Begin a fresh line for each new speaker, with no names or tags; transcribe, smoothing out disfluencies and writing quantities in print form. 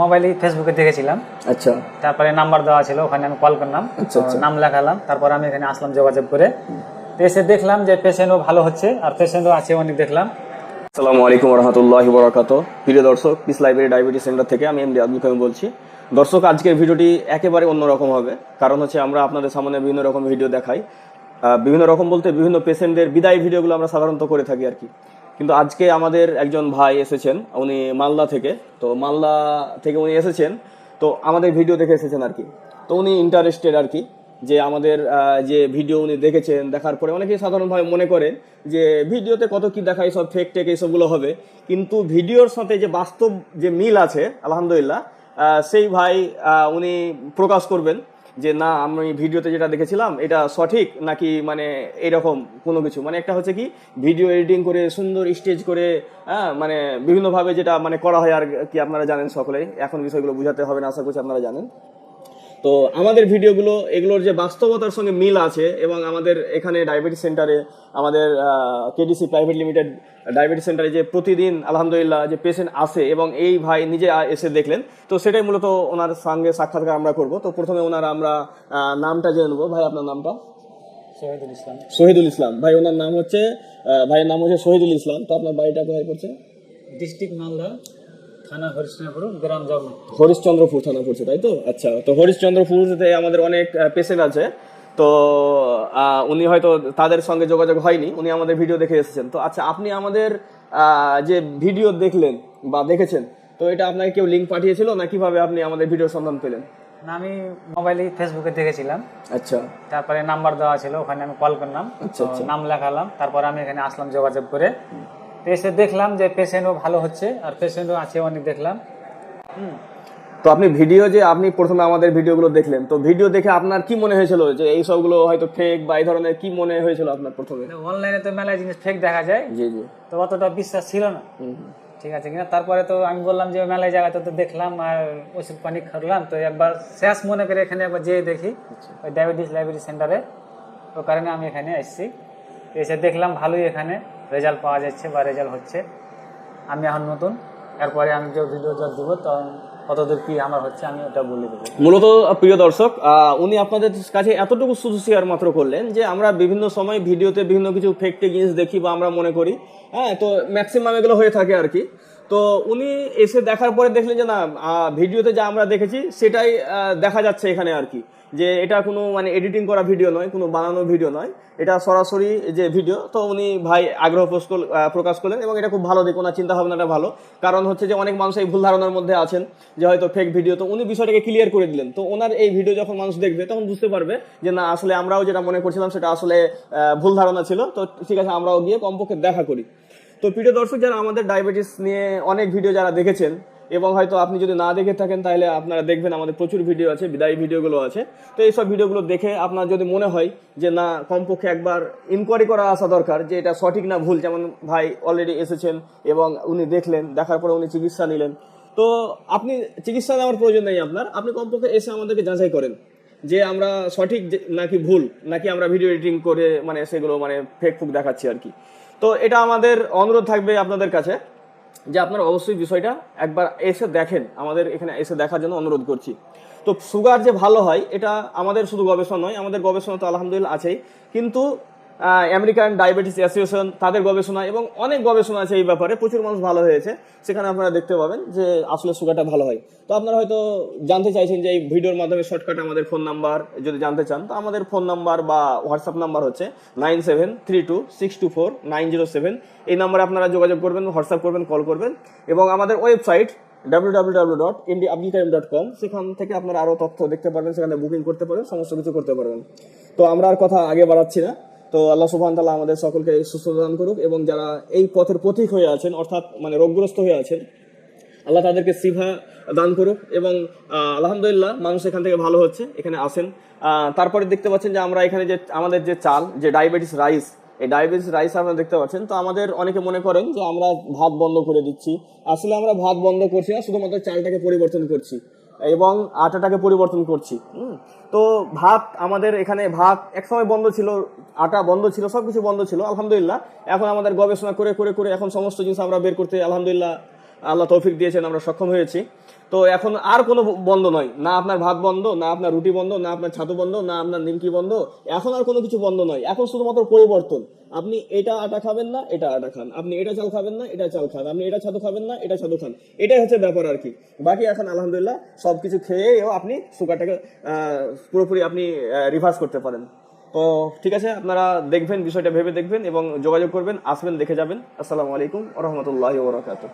মোবাইলে ফেসবুকে দেখেছিলাম।
আচ্ছা,
তারপরে নাম্বার দেওয়া ছিল, ওখানে আমি কল করলাম।
আচ্ছা, আচ্ছা।
নাম লেখালাম, তারপর আমি এখানে আসলাম যোগাযোগ করে। তো এসে দেখলাম যে পেশেন্টও ভালো হচ্ছে আর পেশেন্টও আছে অনেক দেখলাম।
আসসালামু আলাইকুম রহমতুল্লাহি বরাকাতুহু। প্রিয় দর্শক, পিস লাইব্রেরি ডায়াবেটিস সেন্টার থেকে আমি এমডি আব্দুল কাইম বলছি। দর্শক, আজকের ভিডিওটি একেবারে অন্যরকম হবে, কারণ হচ্ছে আমরা আপনাদের সামনে বিভিন্ন রকম ভিডিও দেখাই। বিভিন্ন রকম বলতে বিভিন্ন পেশেন্টদের বিদায় ভিডিওগুলো আমরা সাধারণত করে থাকি আর কি। কিন্তু আজকে আমাদের একজন ভাই এসেছেন, উনি মালদা থেকে। তো মালদা থেকে উনি এসেছেন, তো আমাদের ভিডিও দেখে এসেছেন আর কি। তো উনি ইন্টারেস্টেড আর কি, যে আমাদের যে ভিডিও উনি দেখেছেন, দেখার পরে অনেকেই সাধারণভাবে মনে করেন যে ভিডিওতে কত কি দেখায়, সব ফেক টেক এইসবগুলো হবে, কিন্তু ভিডিওর সাথে যে বাস্তব যে মিল আছে আলহামদুলিল্লাহ, সেই ভাই উনি প্রকাশ করবেন যে না, আমি ভিডিওতে যেটা দেখেছিলাম এটা সঠিক নাকি মানে এরকম কোনো কিছু। মানে একটা হচ্ছে কি, ভিডিও এডিটিং করে সুন্দর স্টেজ করে মানে বিভিন্নভাবে যেটা মানে করা হয় আর কি, আপনারা জানেন সকলেই। এখন বিষয়গুলো বুঝাতে হবে না, আশা করছি আপনারা জানেন। তো আমাদের ভিডিওগুলো এগুলোর যে বাস্তবতার সঙ্গে মিল আছে, এবং আমাদের এখানে ডায়াবেটিস সেন্টারে, আমাদের কেডিসি প্রাইভেট লিমিটেড ডায়াবেটিস সেন্টারে যে প্রতিদিন আলহামদুলিল্লাহ যে পেশেন্ট আসে, এবং এই ভাই নিজে এসে দেখলেন, তো সেটাই মূলত ওনার সঙ্গে সাক্ষাৎকার আমরা করব। তো প্রথমে ওনার আমরা নামটা জেনে নেবো। ভাই, আপনার নামটা?
শহীদুল ইসলাম।
শহীদুল ইসলাম। ভাই, ওনার নাম হচ্ছে ভাইয়ের নাম হচ্ছে শহীদুল ইসলাম। তো আপনার বাড়িটা কোথায় পড়ছে?
ডিস্ট্রিক্ট মালদা, থানা হরিশ্চন্দ্রপুর, গ্রাম জগন্নাথ।
হরিশ্চন্দ্রপুর থানা পড়ছে, তাই তো? আচ্ছা, তো হরিশ্চন্দ্রপুরতে আমাদের অনেক পেশেন্ট আছে। তো উনি হয়তো তাদের সঙ্গে যোগাযোগ হয়নি, উনি আমাদের ভিডিও দেখে এসেছেন। তো আচ্ছা, আপনি আমাদের যে ভিডিও দেখলেন বা দেখেছেন, তো এটা আপনাকে কেউ লিঙ্ক পাঠিয়েছিল না কিভাবে আপনি আমাদের ভিডিওর সন্ধান পেলেন?
না, আমি মোবাইলে ফেসবুকে দেখেছিলাম।
আচ্ছা,
তারপরে নাম্বার দেওয়া ছিল, ওখানে আমি কল করলাম।
আচ্ছা, আচ্ছা।
নাম লেখালাম, তারপর আমি এখানে আসলাম যোগাযোগ করে। তো এসে দেখলাম যে পেশেন্টও ভালো হচ্ছে আর পেশেন্টও আছে অনেক দেখলাম।
তো আপনি ভিডিও যে আপনি প্রথমে আমাদের ভিডিওগুলো দেখলেন, তো ভিডিও দেখে আপনার কি মনে হয়েছিল যে এই সবগুলো হয়তো ফেক বা এই ধরনের, কি মনে হয়েছিল আপনার প্রথমে?
অনলাইনে তো মেলা জিনিস ফেক দেখা যায়,
জি, জি।
তো অতটা বিশ্বাস ছিল না ঠিক আছে কিনা। তারপরে তো আমি বললাম যে মেলায় জায়গাতে তো দেখলাম আর ওষুধ পানি খাওয়ালাম, তো একবার শেষ মনে করে এখানে একবার যেয়ে দেখি ওই ডায়াবেটিস লাইব্রেরি সেন্টারে। তো কারণে আমি এখানে এসেছি। এসে দেখলাম ভালোই এখানে রেজাল্ট পাওয়া যাচ্ছে বা রেজাল্ট হচ্ছে। আমি এখন নতুন, এরপরে আমি যে ভিডিও দেবো তখন কতদূর কি আমার হচ্ছে আমি ওটা বলে দেবো।
মূলত প্রিয় দর্শক, উনি আপনাদের কাছে এতটুকু শুধু শেয়ার মাত্র করলেন যে আমরা বিভিন্ন সময় ভিডিওতে বিভিন্ন কিছু ফেক টেক জিনিস দেখি বা আমরা মনে করি, তো ম্যাক্সিমাম এগুলো হয়ে থাকে আর কি। তো উনি এসে দেখার পরে দেখলেন যে না, ভিডিওতে যা আমরা দেখেছি সেটাই দেখা যাচ্ছে এখানে আর কি, যে এটা কোনো মানে এডিটিং করা ভিডিও নয়, কোনো বানানো ভিডিও নয়, এটা সরাসরি যে ভিডিও। তো উনি ভাই আগ্রহ প্রকাশ করলেন, এবং এটা খুব ভালো দিক, ওনার চিন্তা ভাবনাটা ভালো। কারণ হচ্ছে যে অনেক মানুষ এই ভুল ধারণার মধ্যে আছেন যে হয়তো ফেক ভিডিও, তো উনি বিষয়টাকে ক্লিয়ার করে দিলেন। তো ওনার এই ভিডিও যখন মানুষ দেখবে তখন বুঝতে পারবে যে না, আসলে আমরাও যেটা মনে করছিলাম সেটা আসলে ভুল ধারণা ছিল। তো ঠিক আছে, আমরাও গিয়ে কমপক্ষে দেখা করি। তো প্রিয় দর্শক, যারা আমাদের ডায়াবেটিস নিয়ে অনেক ভিডিও যারা দেখেছেন, এবং হয়তো আপনি যদি না দেখে থাকেন তাহলে আপনারা দেখবেন, আমাদের প্রচুর ভিডিও আছে, বিদায়ী ভিডিওগুলো আছে। তো এইসব ভিডিওগুলো দেখে আপনার যদি মনে হয় যে না, কমপক্ষে একবার ইনকোয়ারি করা আসা দরকার যে এটা সঠিক না ভুল, যেমন ভাই অলরেডি এসেছেন এবং উনি দেখলেন, দেখার পরে উনি চিকিৎসা নিলেন। তো আপনি চিকিৎসা নেওয়ার প্রয়োজন নেই আপনার, আপনি কমপক্ষে এসে আমাদেরকে যাচাই করেন যে আমরা সঠিক নাকি ভুল, নাকি আমরা ভিডিও এডিটিং করে মানে সেগুলো মানে ফেক ফুক দেখাচ্ছি আর কি। তো এটা আমাদের অনুরোধ থাকবে আপনাদের কাছে যে আপনারা অবশ্যই বিষয়টা একবার এসে দেখেন, আমাদের এখানে এসে দেখার জন্য অনুরোধ করছি। তো সুগার যে ভালো হয় এটা আমাদের শুধু গবেষণা নয়, আমাদের গবেষণা তো আলহামদুলিল্লাহ আছেই, কিন্তু আমেরিকান ডায়াবেটিস অ্যাসোসিয়েশন তাদের গবেষণা এবং অনেক গবেষণা আছে এই ব্যাপারে, প্রচুর মানুষ ভালো হয়েছে, সেখানে আপনারা দেখতে পাবেন যে আসলে সুগারটা ভালো হয়। তো আপনারা হয়তো জানতে চাইছেন যে এই ভিডিওর মাধ্যমে শর্টকাট আমাদের ফোন নাম্বার যদি জানতে চান, তো আমাদের ফোন নাম্বার বা হোয়াটসঅ্যাপ নাম্বার হচ্ছে 9732624907। এই নাম্বারে আপনারা যোগাযোগ করবেন, হোয়াটসঅ্যাপ করবেন, কল করবেন, এবং আমাদের ওয়েবসাইট www.mdabdulkarim.com, সেখান থেকে আপনারা আরও তথ্য দেখতে পারবেন, সেখানে বুকিং করতে পারবেন, সমস্ত কিছু করতে পারবেন। তো আমরা আর কথা আগে বাড়াচ্ছি না। তো আল্লাহ সুবহানাহু ওয়া তাআলা আমাদের সকলকে সুস্থ দান করুক, এবং যারা এই পথের পথিক হয়ে আছেন, অর্থাৎ মানে রোগগ্রস্ত হয়ে আছেন, আল্লাহ তাদেরকে শিফা দান করুক। এবং আলহামদুলিল্লাহ মানুষ এখান থেকে ভালো হচ্ছে, এখানে আসেন। তারপরে দেখতে পাচ্ছেন যে আমরা এখানে যে আমাদের যে চাল, যে ডায়াবেটিস রাইস, এই ডায়াবেটিস রাইস আপনারা দেখতে পাচ্ছেন। তো আমাদের অনেকে মনে করেন যে আমরা ভাত বন্ধ করে দিচ্ছি, আসলে আমরা ভাত বন্ধ করছি না, শুধুমাত্র চালটাকে পরিবর্তন করছি এবং আটাটাকে পরিবর্তন করছি। তো ভাত, আমাদের এখানে ভাত একসময় বন্ধ ছিল, আটা বন্ধ ছিল, সবকিছু বন্ধ ছিল আলহামদুলিল্লাহ। এখন আমাদের গবেষণা করে করে করে এখন সমস্ত জিনিস আমরা বের করতে আলহামদুলিল্লাহ আল্লাহ তৌফিক দিয়েছেন, আমরা সক্ষম হয়েছি। তো তো এখন আর কোনো বন্ধ নয়, না আপনার ভাত বন্ধ, না আপনার রুটি বন্ধ, না আপনার ছাতু বন্ধ, না আপনার নিমকি বন্ধ, এখন আর কোনো কিছু বন্ধ নয়, এখন শুধুমাত্র পরিবর্তন। আপনি এটা আটা খাবেন না, এটা আটা খান, আপনি এটা চাল খাবেন না, এটা চাল খান, আপনি এটা ছাতু খাবেন না, এটা ছাতু খান, এটাই হচ্ছে ব্যাপার আর কি। বাকি এখন আলহামদুলিল্লাহ সবকিছু খেয়েও আপনি সুগারটাকে পুরোপুরি আপনি রিভার্স করতে পারেন। তো ঠিক আছে, আপনারা দেখবেন, বিষয়টা ভেবে দেখবেন এবং যোগাযোগ করবেন, আসবেন, দেখে যাবেন। আসসালামু আলাইকুম ওয়া রাহমাতুল্লাহি ওয়া বারাকাতুহু।